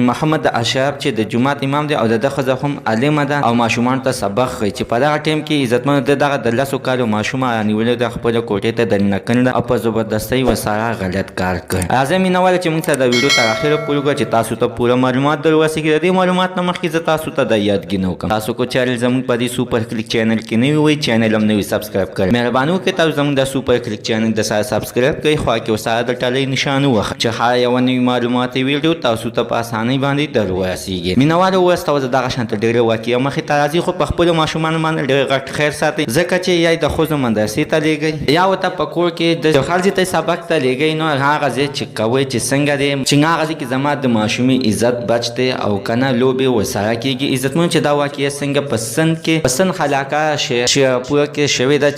محمد اشرف چې د جماعت امام دی او د خزه هم عالم ده او ماشومان ته سبق ښيي چې په دغه ټیم کې عزتمن دغه د لاسو کالو ماشومه نیولې د خپل کوټې ته د نکند او په زبردستۍ وساره غلط کار کړ. اعظم مینوال چې موږ ته د ویډیو تر اخره پورې چې تاسو ته پوره معلومات درورسېږي. د دې معلومات نه مخکې زه تاسو ته د یادګي نو کوم تاسو کو چینل زمونږ په دې سوپر کلیک چینل کې نه وي چینل هم نه وي سبسکرایب کړئ. مهرباني وکړئ تاسو زمونږ د سوپر کلیک چینل د سره سبسکرایب کړئ خو کې وساره د ټلې نشانه وخت چې هر یو نوی معلومات ویډیو تاسو ته په اسانۍ باندې درورسېږي. مینوال وستو زه دغه شانت ډېر واقعیا مخې ته راځي خو په خپل ماشومان باندې ډېر غټ خیر ساتي ځکه چې یا د خوځو مدرسې ته لېږئ یا ورته په کور کې د خارجي ته سبق ته لېږئ نو هغه ځای چې کوئ چې څنګه دی چې هغه ځای کې زما د ماشومي عزت بچ دی او کنه لوبې ورسره کېږي. عزتمن چې دا واقعیا څنګه په سند کې په سند خلاقه پوره کې شوې ده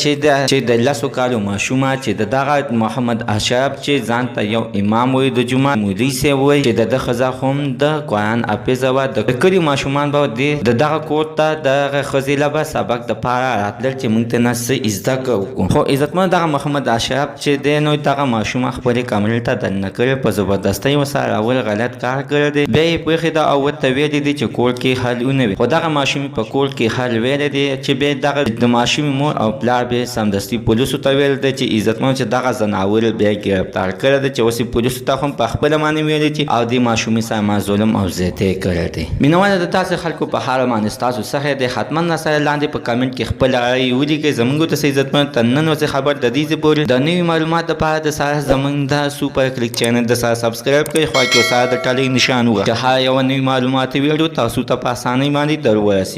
چې د لسو کالو ماشومه چې دغه محمد اشرف چې ځان ته یو امام وي د جمعه مولوي صاحب وي چې د ښځه هم د قرآن حافظه وه د کلي ماشومان به د دغه کور ته دغه ښځې له به سبق دپاره راتلل چې موږ ته نه څه زده کړو. خو عزتمن دغه محمد اشرف چې دی نو دغه ماشومه خپلې کامرې ته دننه کړې په زبردستۍ ورسره اول غلط کار کړی دی بیا یې پرېښې ده او ورته ویلي دي چې کور کې حل ونه وي خو دغه ماشومې په کور کې حل ویلی دی چې بیا دغه د ماشومې مور او پلار بیا سمدستي پولیسو ته ویل دی چې عزتمن چې دغه زناور بیا ګرفتار کړی دی چې اوس یې پولیسو ته هم په خپله باندې ویلي چې او دې ماشومې سره ما ظلم او زیاتی کړی دی. مینواله د تاسې خلکو په حال باندې ستاسو څخه دی حتما راسره لاندې په کامنټ کې خپل رایې ولیکئ. زموږ ته عزتمن تر نن ورځې خبر د دې پورې د نوي معلومات لپاره د سره زموږ د سوپر کلیک چینل د سره سبسکرایب کړئ خو کې سره د ټلې نشان وګورئ چې هر یو نوي معلومات ویډیو تاسو ته په اسانۍ باندې درورسي.